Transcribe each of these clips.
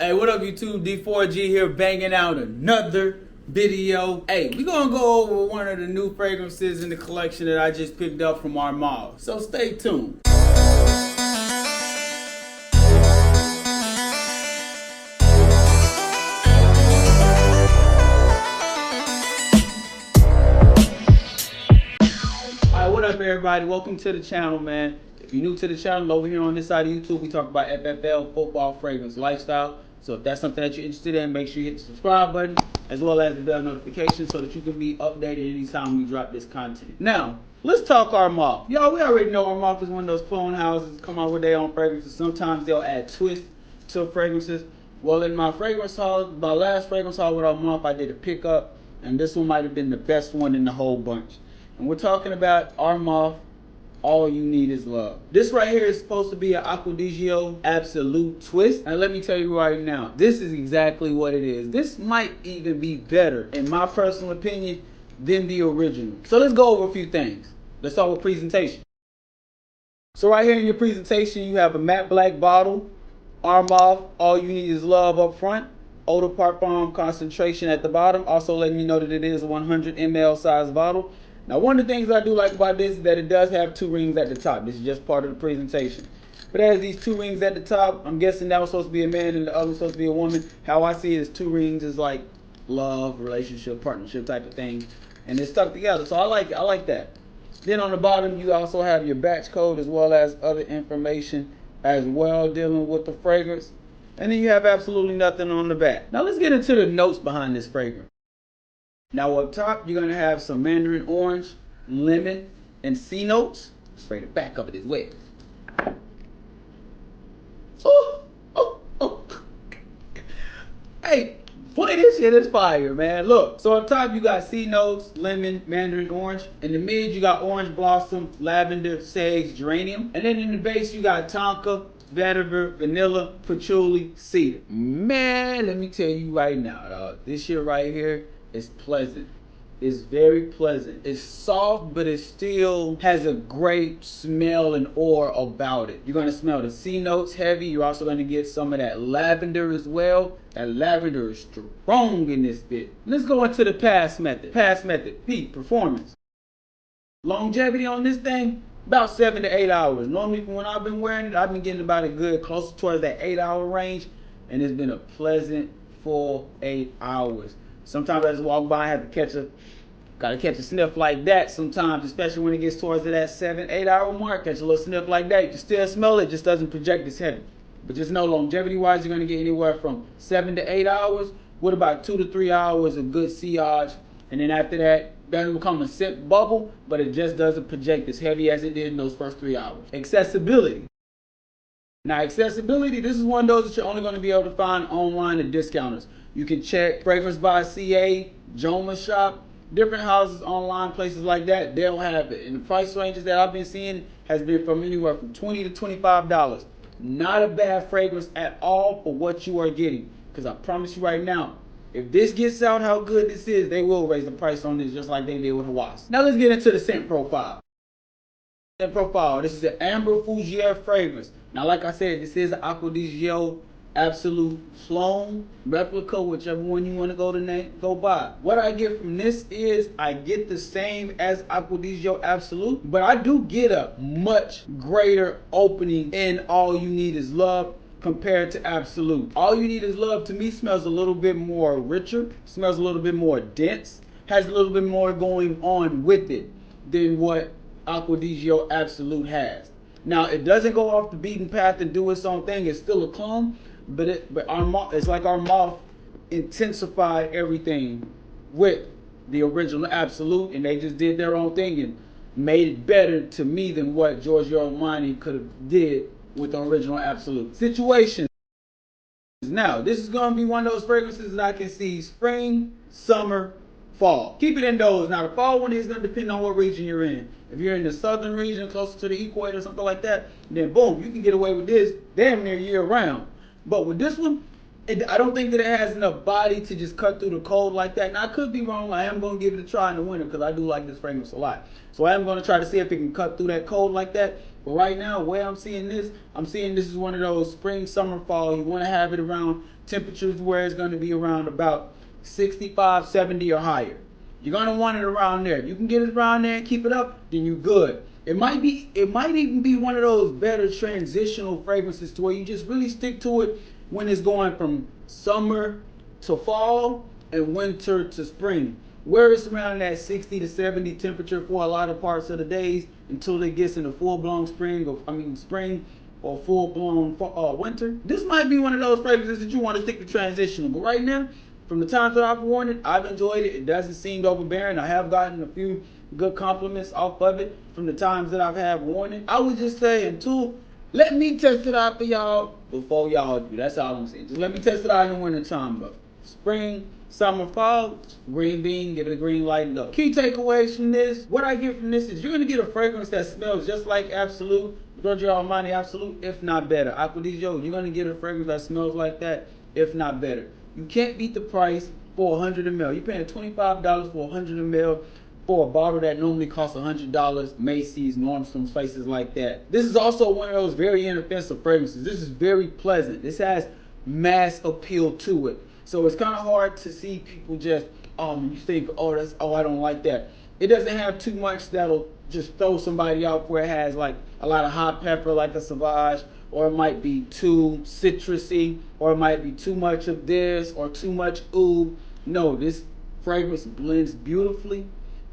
Hey, what up YouTube? D4G here banging out another video. Hey, we're gonna go over one of the new fragrances in the collection that I just picked up from Armaf. So stay tuned. Alright, what up everybody? Welcome to the channel, man. If you're new to the channel, over here on this side of YouTube, we talk about FFL, football, fragrance, lifestyle. So if that's something that you're interested in, make sure you hit the subscribe button, as well as the bell notification so that you can be updated anytime we drop this content. Now, let's talk Armaf. Y'all, we already know Armaf is one of those clone houses, come out with their own fragrances. Sometimes they'll add twists to fragrances. Well, in my fragrance haul, my last fragrance haul with Armaf, I did a pickup, and this one might have been the best one in the whole bunch. And we're talking about Armaf, All You Need Is Love. This right here is supposed to be an Abslou Absolute twist. And let me tell you right now, this is exactly what it is. This might even be better, in my personal opinion, than the original. So let's go over a few things. Let's start with presentation. So right here in your presentation, you have a matte black bottle, Armaf, All You Need Is Love up front, Eau de Parfum concentration at the bottom, also letting you know that it is a 100 ml size bottle. Now, one of the things I do like about this is that it does have two rings at the top. This is just part of the presentation. But it has these two rings at the top. I'm guessing that was supposed to be a man and the other was supposed to be a woman. How I see it is two rings is like love, relationship, partnership type of thing. And it's stuck together. So I like that. Then on the bottom, you also have your batch code as well as other information as well dealing with the fragrance. And then you have absolutely nothing on the back. Now let's get into the notes behind this fragrance. Now up top, you're gonna have some mandarin orange, lemon, and C notes. Spray the back of it is wet. Oh. Hey, play this shit is fire, man. Look, so up top you got C notes, lemon, mandarin orange. In the mid, you got orange blossom, lavender, sage, geranium. And then in the base, you got tonka, vetiver, vanilla, patchouli, cedar. Man, let me tell you right now, dog, this shit right here is pleasant. It's very pleasant. It's soft, but it still has a great smell and aura about it. You're gonna smell the C notes heavy. You're also gonna get some of that lavender as well. That lavender is strong in this bit. Let's go into the pass method. Pass method, P, performance. Longevity on this thing, about 7 to 8 hours. Normally when I've been wearing it, I've been getting about a good close towards that 8-hour range, and it's been a pleasant full 8 hours. Sometimes I just walk by and gotta catch a sniff like that sometimes, especially when it gets towards that 7-8 hour mark. Catch a little sniff like that. You can still smell it, just doesn't project as heavy. But just know longevity wise, you're gonna get anywhere from 7 to 8 hours with about 2 to 3 hours of good sillage. And then after that, that'll become a scent bubble, but it just doesn't project as heavy as it did in those first 3 hours. Accessibility. Now accessibility, this is one of those that you're only going to be able to find online at discounters. You can check Fragrance by CA, Joma Shop, different houses online, places like that, they'll have it. And the price ranges that I've been seeing has been from anywhere from $20 to $25. Not a bad fragrance at all for what you are getting. Because I promise you right now, if this gets out how good this is, they will raise the price on this just like they did with Hawaii. Now let's get into the scent profile. This is the Amber Fougere fragrance. Now, like I said, this is an Abslou Absolute clone, replica, whichever one you want to go by. What I get from this is I get the same as Abslou Absolute, but I do get a much greater opening in All You Need Is Love compared to Absolute. All You Need Is Love to me smells a little bit more richer, smells a little bit more dense, has a little bit more going on with it than what Abslou Absolute has. Now it doesn't go off the beaten path and do its own thing. It's still a clone, but it's like Armaf intensified everything with the original Absolute, and they just did their own thing and made it better to me than what Giorgio Armani could have did with the original Absolute. Situation. Now this is gonna be one of those fragrances that I can see spring, summer, fall. Keep it indoors. Now the fall one is going to depend on what region you're in. If you're in the southern region closer to the equator or something like that, then boom, you can get away with this damn near year round. But with this one, I don't think that it has enough body to just cut through the cold like that. Now I could be wrong. I am going to give it a try in the winter because I do like this fragrance a lot. So I am going to try to see if it can cut through that cold like that. But right now, where I'm seeing this is one of those spring, summer, fall. You want to have it around temperatures where it's going to be around about 65, 70 or higher. You're going to want it around there. If you can get it around there and keep it up, then you're good. It might even be one of those better transitional fragrances to where you just really stick to it when it's going from summer to fall and winter to spring, where it's around that 60 to 70 temperature for a lot of parts of the days until it gets into full-blown spring or full-blown winter. This might be one of those fragrances that you want to stick to transitional. But right now, from the times that I've worn it, I've enjoyed it. It doesn't seem overbearing. I have gotten a few good compliments off of it from the times that I've had worn it. I would just say, let me test it out for y'all before y'all do. That's all I'm saying. Just let me test it out in the winter time. But spring, summer, fall, green bean, give it a green light and up. Key takeaways from this, what I get from this is you're going to get a fragrance that smells just like Abslou, Giorgio Armani Abslou, if not better. Acquedillo, you're going to get a fragrance that smells like that, if not better. You can't beat the price for 100 ml. You're paying $25 for 100 ml for a bottle that normally costs $100, Macy's, Nordstrom's, places like that. This is also one of those very inoffensive fragrances. This is very pleasant. This has mass appeal to it. So it's kind of hard to see people just, you think, I don't like that. It doesn't have too much that'll just throw somebody out where it has like a lot of hot pepper like a Sauvage, or it might be too citrusy, or it might be too much of this, or too much oud. No, this fragrance blends beautifully.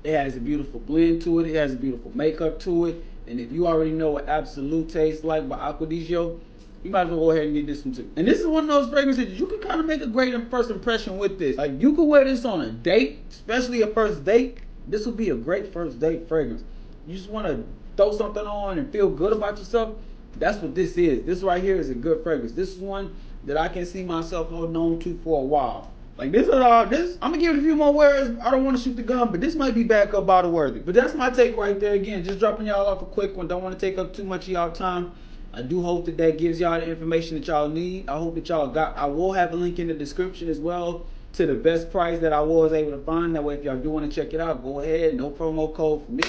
It has a beautiful blend to it. It has a beautiful makeup to it. And if you already know what Abslou tastes like by Acquedillo, you might as well go ahead and get this one too. And this is one of those fragrances you can kind of make a great first impression with this. Like, you can wear this on a date, especially a first date. This would be a great first date fragrance. You just want to throw something on and feel good about yourself. That's what this is. This right here is a good fragrance. This is one that I can see myself holding on to for a while. Like, this, I'm gonna give it a few more wears. I don't want to shoot the gun, but this might be backup bottle worthy. But that's my take right there. Again, just dropping y'all off a quick one. Don't want to take up too much of y'all time. I do hope that gives y'all the information that y'all need. I hope that y'all got. I will have a link in the description as well to the best price that I was able to find. That way, if y'all do want to check it out, go ahead. No promo code for me.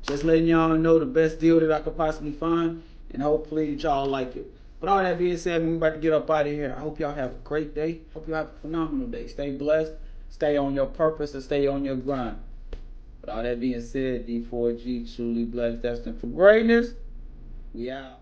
Just letting y'all know the best deal that I could possibly find, and hopefully y'all like it. But all that being said, we're about to get up out of here. I hope y'all have a great day. Hope y'all have a phenomenal day. Stay blessed. Stay on your purpose and stay on your grind. But all that being said, D4G, truly blessed, destined for greatness. We out.